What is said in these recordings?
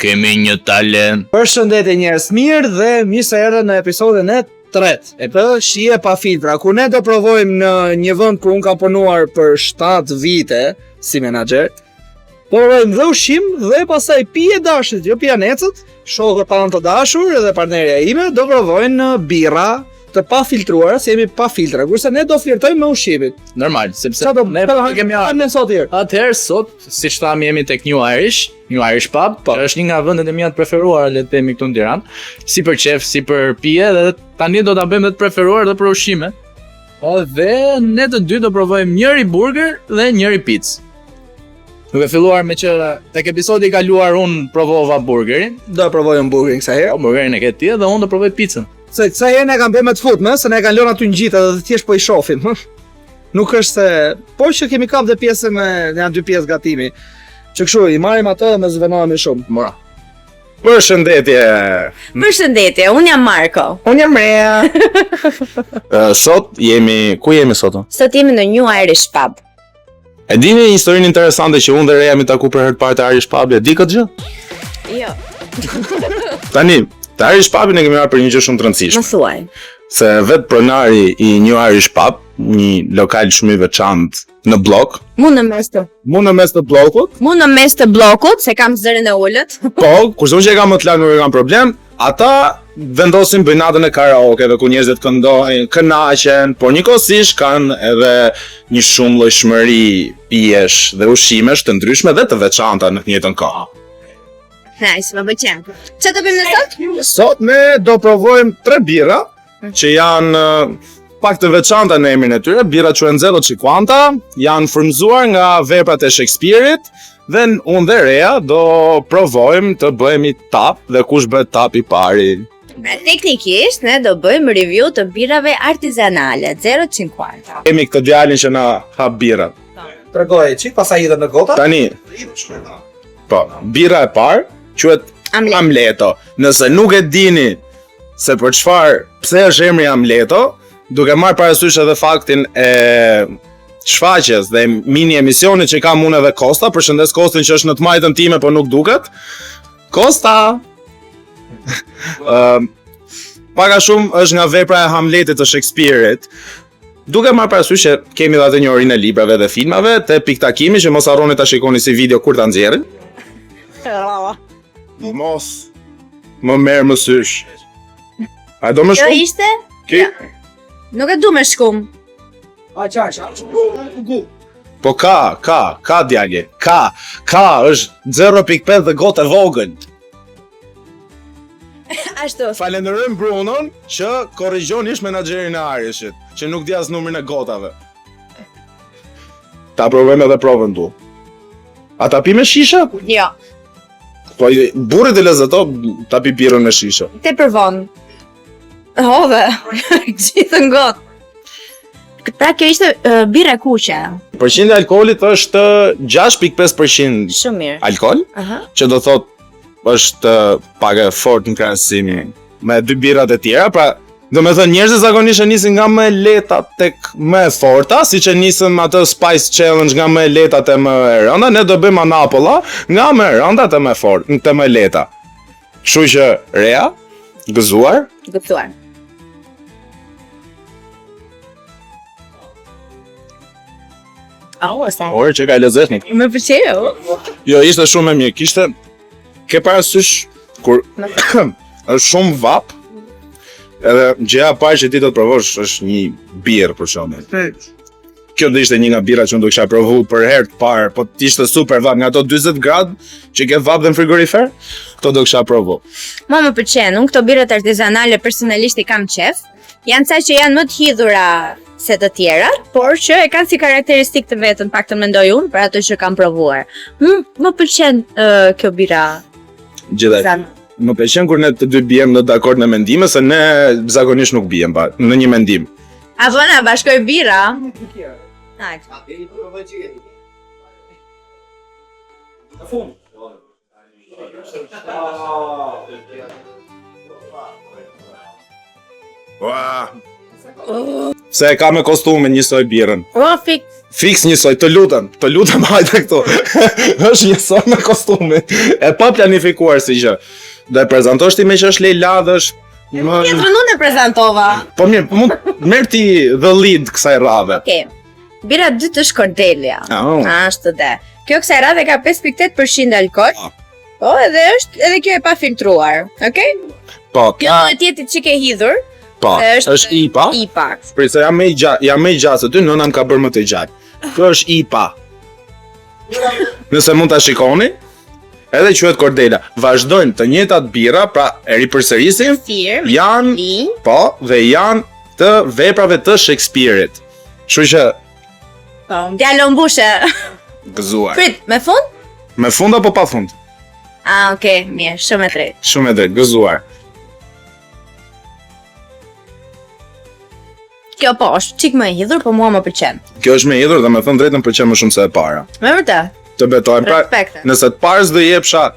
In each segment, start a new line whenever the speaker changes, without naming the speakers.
kemi një talent.
Përshëndetje njerëz mirë dhe mirë se erdhët në episodin e tretë e të Shije pa filtra, ku ne do provojmë në një vend ku unë kam punuar për 7 vite si menaxher. Do provojmë dhe ushqim dhe pastaj pije dashit, jo pianecët, shokët tanë të dashur dhe partnerja ime do provojnë birra të pa filtruara, se jemi pa filtra, kurse ne do flirtojmë me ushqimin.
Normal, sepse
Sa do
ne kemi
ne sot hier.
Atëherë sot, siç thamë, jemi tek New Irish Pub, është një nga vendet e mia të preferuara, le të themi, këtu në Tiranë, si për qef, si për pije, dhe tani do ta bëjmë dhe të preferuar dhe për ushqime. Dhe ne të dy do provojmë njëri burger dhe njëri picë. Duke filluar me që tek episodi i kaluar unë provova burgerin.
Do provojmë burgerin kësaj herë.
Burgerin e ke ti dhe unë do provoj picën.
Se kësa herë ne kam bërë me të futme, se ne kanë lënë aty në gjitha dhe thjesht po i shohim. Nuk është se... Po që kemi kap dhe pjesën me janë 2 pjesë gatimi. Që kështu, i marrim atë dhe me zvenohemi shumë.
Mora.
Përshëndetje.
Përshëndetje, unë jam Marko.
Unë jam Rea.
Sot jemi, ku jemi sot?
Sot jemi në New Irish Pub.
E dini një historinë interesante që unë dhe Rea mi taku për herë të parë të Irish Pub, e di këtë gjë?
Jo,
Tani, të Irish Pubin e kemi marrë për një gjë shumë të
më
rëndësishme.
thuaj.
Se vetë pronari i New Irish Pub, një lokal shumë i veçantë në blok,
Mu në mes të
blokut,
se kam zërin e ullët.
po, kurse unë që e kam më të lartë nuk e kam problem, ata vendosin bëjnë natën e karaokeve ku njerëzit këndojnë, kënaqen, por njëkohësisht kanë edhe një shumë llojshmëri pijesh dhe ushqimesh të ndryshme dhe të veçanta në të njëjtën kohë.
Nice, më pëlqen. Çfarë do bëjmë ne sot?
Sot ne do provojmë 3 birra që janë pak të veçanta në emrin e tyre. Birra quhen 050, janë frymzuar nga veprat e Shakespeare-it dhe unë dhe Rea do provojmë të bëhemi tap dhe kush bëhet tap i pari.
Teknikisht, ne do bëjmë review të birrave artizanale, 050.
Kemi këtë djalin që na hap birrat.
Tregoj çik, pastaj hidhen në gota.
Tani, po, birra e parë quhet Amleto. Nëse nuk e dini se për çfarë, pse është emri Amleto, duke marrë parasysh edhe faktin e shfaqjes dhe mini emisionit që kam unë edhe Kosta, përshëndes Kostin që është në të majtën time po nuk duket. Kosta! Paka shumë është nga vepra e Hamletit të Shakespeare-it. Duke marrë parasysh që kemi dhe atë njohurinë e librave dhe filmave, te piktakimi që mos harroni ta shikoni si video kur ta nxjerrin. Mos më merr më sysh. A do më
Kjo
shkum?
ishte?
Ki?
Nuk e du me shkum.
Po ka djalje. Ka është 0.5 dhe gotë e vogël.
Ashtu.
Falenderojmë Brunon që korrigjon ish menaxherin e Irishit, që nuk di as numrin e gotave. Ta provojmë edhe provën tu. A ta pi me shisha?
Jo,
Po burrit e lezeto ta pi birrën me shisha.
te përvon. Hove, gjithë në gotë. Pra kjo ishte birra kuqe.
Përqindja e alkoolit është 6.5%
Shumë mirë.
alkool,
Aha.
që do thot është pak e fortë në krahasim me 2 birrat e tjera, pra do me thënë njerëzit zakonisht e nisin nga më e lehta tek më e forta, siç e nisën atë Spice Challenge nga më e lehta te më e rënda, ne do bëjmë Anapolla nga më e rënda te më e fortë, te më e lehta. Kështu që Rea, gëzuar.
Gëptuar. Sa.
Orë që ka lezet një.
Më pëlqeu.
Jo, ishte shumë e mirë. Kishte ke parasysh kur është shumë vap. Edhe gjëja e parë që ti do të provosh është një birrë për shembull. Kjo do ishte një nga birrat që unë do kisha provuar për herë të parë, po ishte super vap, nga ato 40 gradë që ke vap dhe në frigorifer, këto do kisha provuar.
Më pëlqen, unë këto birrat artizanale personalisht i kam qef. Janë ca që janë më të hidhura se të tjerat, por që e kanë si karakteristikë të vetën, paktën mendoj unë, për ato që kam provuar. Më pëlqen kjo birra.
Gjithaj. Më pëlqen kur ne të dy bijem në dakord në mendime, se ne zakonisht nuk bijem në një mendim.
A vëna bashkoj birra? Hajde.
Ua, Se e ka me kostume njësoj birën.
Fik.
Fiks njësoj, të lutem hajde këtu. Është njësoj me kostume. E pa planifikuar si gjë. Do e prezantosh ti me që është Leila dhe është...
Tjetër nuk e prezantova.
Po mirë, mund merr ti the lead kësaj radhe.
Okej. Bira 2 është Cordelia.
Oh.
Ashtu dhe. Kjo kësaj radhe ka 5.8% alkool. Po, edhe kjo e pa filtruar. Okej?
Po,
Kjo duhet jetë që ke hidhur.
po,
është
është IPA.
IPA.
Për se jam më i gjatë se ty, nëna më ka bërë më të gjatë. Kjo është IPA. Nëse mund ta shikoni, edhe quhet Cordelia. Vazhdojnë të njëjtat birra, pra e ripërsërisim,
Fir,
janë,
vin.
po, dhe janë të veprave të Shakespeare-it. Kështu që
Po, djalë mbushe.
gëzuar.
Prit, me fund?
Me fund apo pa fund?
Okej, mirë, shumë e drejtë.
Shumë e drejtë, gëzuar.
Kjo po, është çik më e hidhur, po mua më pëlqen.
Kjo është me hidhur dhe me thënë drejtën pëlqen më shumë se e para.
Me vërtet.
Të betohem. Pra,
Respekte.
nëse të parës do jepsha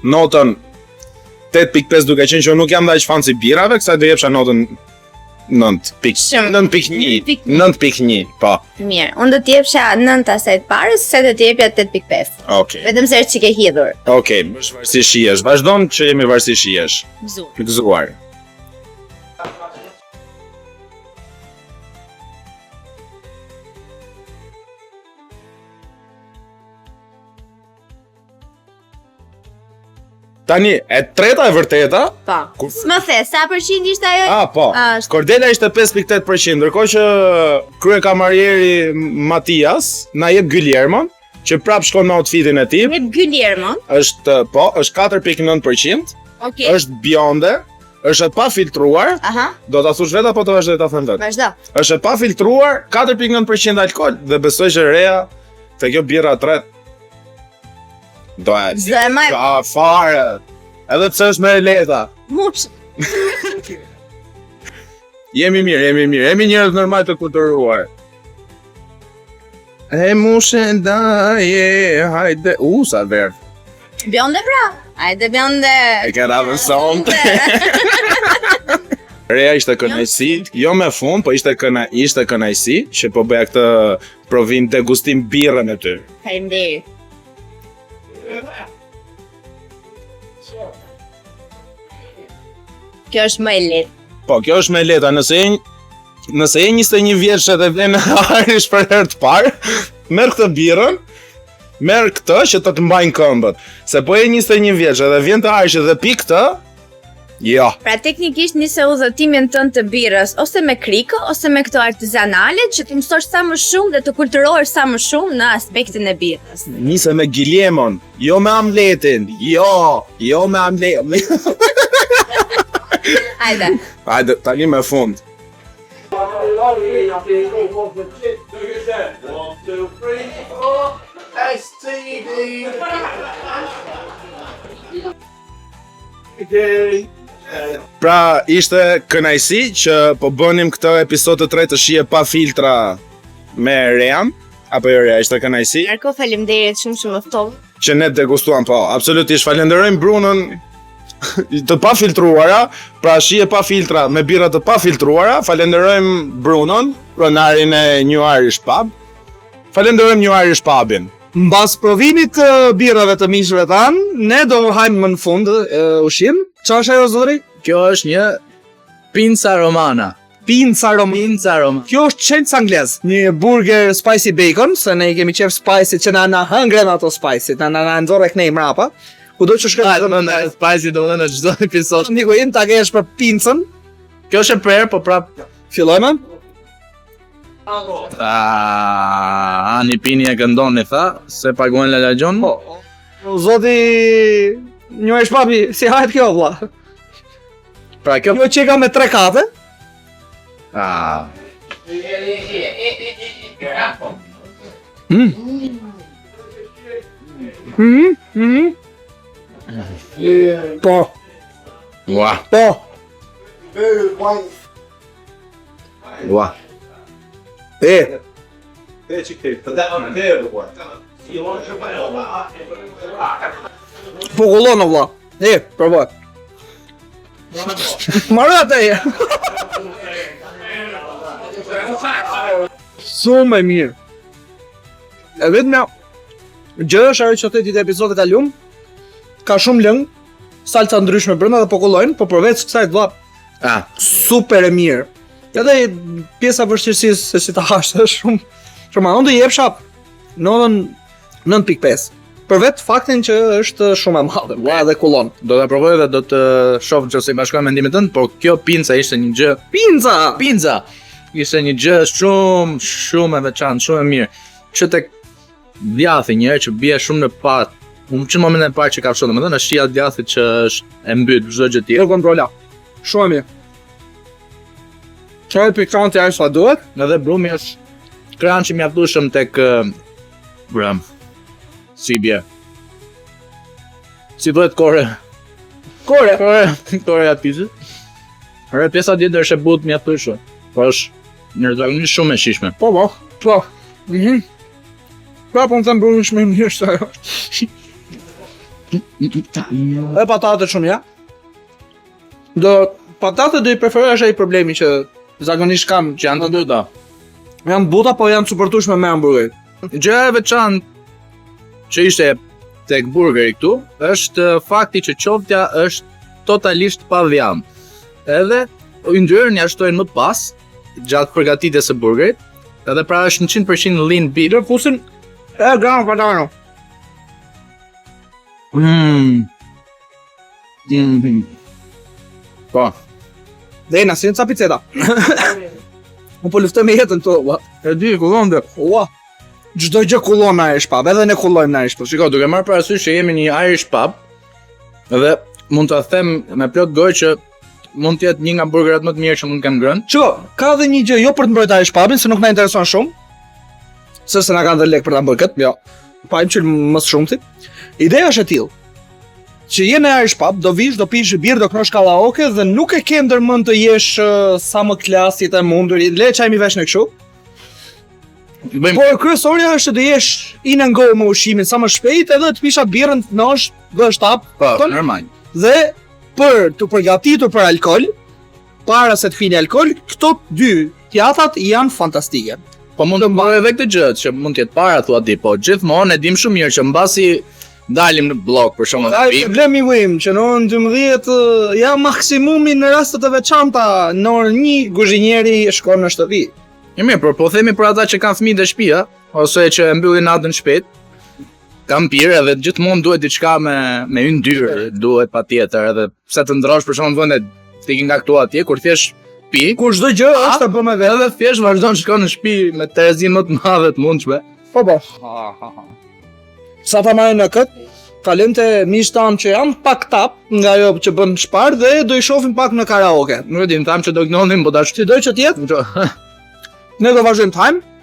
notën 8.5 duke qenë që unë nuk jam dhe aq fan si birave, kësaj do jepsha notën 9.1. 9.1. 9.1, po.
Mirë, unë do t'jepsha 9 asaj të parës, se do t'jepja 8.5.
Okej.
Vetëm se është çik e hidhur.
Okej, bësh varësi shihesh. Vazhdon që jemi varësi shihesh.
Gëzuar.
Gëzuar. Tani, e treta e vërteta?
Po. Më the, sa përqind ishte ajo?
Po.
Ashtë.
Cordelia ishte 5.8%, ndërkohë që kryekamarieri Matias na jep Guillermon, që prap shkon me outfitin e tij.
Me Guillermo.
Është 4.9%,
Okej.
është bjonde, është e pa filtruar.
Aha,
Do ta thosh vetë apo të vazhdoj ta them vetë?
vazhdo.
Është e pa filtruar, 4.9% alkool dhe besoj që reja te kjo birra e tretë do e
Zë e maj
ka fare. Edhe pse është me e lehta.
mush.
Jemi mirë. Jemi njerëz normal të kulturuar. E mushe daje, hajde. Sa verë.
Bjonde pra. Hajde bjonde.
E ke radhën sonte. Reja ishte kënaqësi, jo me fund, po ishte kënaqësi që po bëja këtë provim degustim birrën e ty.
Faleminderit. Kjo është më e lehtë.
Po, kjo është me leta, nëse je 21 vjeç dhe vlen Irish për herë të parë, merr këtë birrën, merr këtë që të mbajnë këmbët. Se po je 21 vjeç dhe vjen të Irish dhe pi këtë, jo.
Pra teknikisht nise udhëtimin tënd të birrës ose me krikë ose me këto artizanale që të mësosh sa më shumë dhe të kulturohesh sa më shumë në aspektin e birrës.
Nise me Guillemon, jo me amletin, jo me amletin.
Hajde.
Hajde, tani me fund. Pra, ishte kënaqësi që po bënim këtë episod të tretë të shije pa filtra me Rean, apo jo Rea, ishte kënaqësi
Marko, faleminderit shumë ftohtë.
që ne degustuam, po, absolutisht falenderojmë Brunën të pa filtruara, pra shije pa filtra me birra të pa filtruara, falenderojmë Brunën, pronarin e New Irish Pub. Falenderojmë New Irish Pubin.
Mbas provimit të birrave të miqve tan, ne do hajmë më në fund ushqim. Çfarë është ajo zotëri?
Kjo është një pinca romana.
Pinca romana. Kjo është çelës anglez. Një burger spicy bacon, se ne i kemi qef spicy që na hëngren ato spicy, na nxorrë kënej mrapa. Kudo që shkoj
Në spicy do në çdo episod.
Niku im ta kesh për pincën.
Kjo është e prerë, po prap
Fillojmë.
Ani pini e këndoni tha, se paguajnë la lagjon.
Po. Zoti një është papi, si hajt kjo vlla?
Pra kjo
Kjo që ka me 3 kate. Po.
Ua.
Po.
Ua.
Po gullon vlla. Provoj. Marrë atë. Shumë e mirë. E vetëm gjë është ajo që theti te episodit kalum, ka shumë lëng, salca ndryshme brenda dhe po kollojnë, po përveç kësaj vlla super e mirë. Edhe pjesa e vështirësisë se si ta hash është shumë unë do i jepsha 9.5. Për vetë faktin që është shumë e madhe, vlla edhe kullon.
Do ta provoj dhe do të shoh nëse i bashkoj mendimin tënd, por kjo pinca ishte një gjë. Pinca ishte një gjë shumë e veçantë, shumë e mirë. Që tek djathi një herë që bie shumë në pat. Unë që në momentin e parë që ka fshon, domethënë është shija e djathit që është e mbyt çdo gjë tjetër.
Jo kontrola. Shumë e mirë. Çfarë pikanti ai sa duhet?
Edhe brumi është crunch i mjaftueshëm tek bram. Si bie. Si bëhet kore e pizës. Ora pjesa tjetër është e butë mjaftueshme. Po është një zakonisht shumë e shijshme.
Po. Pra po më thëmë brumi shumë e mirë shtë ajo. E patate shumë, ja? Patate do i preferoj është ai problemi që zakonisht kam.
Që janë të dyta.
Janë buta, po janë suportueshme me hamburgerin.
Gjëja e veçantë që ishte tek burgeri këtu është fakti që qoftja është totalisht pa djam. Edhe yndyrën ja shtojnë më pas gjatë përgatitjes së burgerit, edhe pra është 100% lean beef.
Fusin gram patano.
Po.
Dhe na senza pizzetta. Unë po luftoj me jetën to, ua.
E di, kullon dhe.
Ua. Çdo gjë kullon në Irish Pub, edhe ne kullojmë në Irish Pub.
Shiko, duke marrë parasysh që jemi një Irish Pub, edhe mund ta them me plot gojë që mund të jetë një nga burgerat më të mirë që mund të kem ngrënë.
Ço, ka edhe një gjë jo për të mbrojtur Irish Pubin, se nuk na intereson shumë. Se na kanë dhënë lek për ta bërë këtë, jo. Pa im që më së shumti. Ideja është e tillë. Që je në Irish Pub, do vish, do pish birë, do knosh karaoke dhe nuk e ke ndërmend të jesh sa më klasit e mundur. Le çajmi vesh në kështu. Por kryesorja është të jesh in and go me ushqimin sa më shpejt edhe të pisha birrën të nosh, vësh tap.
Po, normal.
Dhe për të përgatitur për alkol, para se të fini alkol, këto dy tjatat janë fantastike.
Po mund të bëj edhe këtë gjë që mund të jetë para thua ti, po gjithmonë e dim shumë mirë që mbasi dalim në blok për shkakun
Ai problemi im që në orën 12 ja maksimumi në raste të veçanta, në orën 1 kuzhinieri shkon në shtëpi.
E mirë, po themi për ata që kanë fëmijë në shtëpi, ose që e mbyllin natën shpejt. Kam pirë edhe gjithmonë duhet diçka me yndyrë, duhet patjetër edhe pse të ndrosh për shkakun vende ti nga këtu atje kur thjesht pi,
Kur çdo gjë është të bëmë vetë.
edhe thjesht vazhdon shkon në shtëpi me terezin më të madhe të mundshme.
Po. Sa ta marrë në këtë, kalojmë te miqtë tanë që janë pak tap nga ajo që bën shpar dhe do i shohim pak në karaoke.
Nuk e di, tham që do gnonim, po tash
Ti do që tjetë? Ne do vazhdojmë time.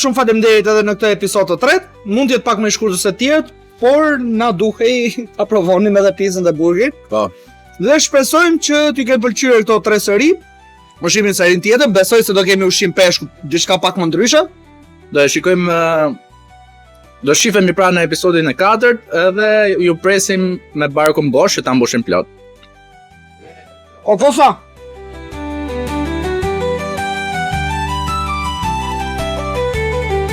Shumë faleminderit edhe në këtë episod të tretë. Mund të jetë pak më i shkurtër se të tjerët, por na duhej ta provonim edhe pizzën dhe burgerin.
Po.
Dhe shpresojmë që t'ju ketë pëlqyer këto 3 seri. Ushqimin serin tjetër, besoj se do kemi ushqim peshku, diçka pak më ndryshe.
Do e shikojmë do shifemi pra në episodin e 4 edhe ju presim me barkun bosh që ta mbushim plot.
O kosa!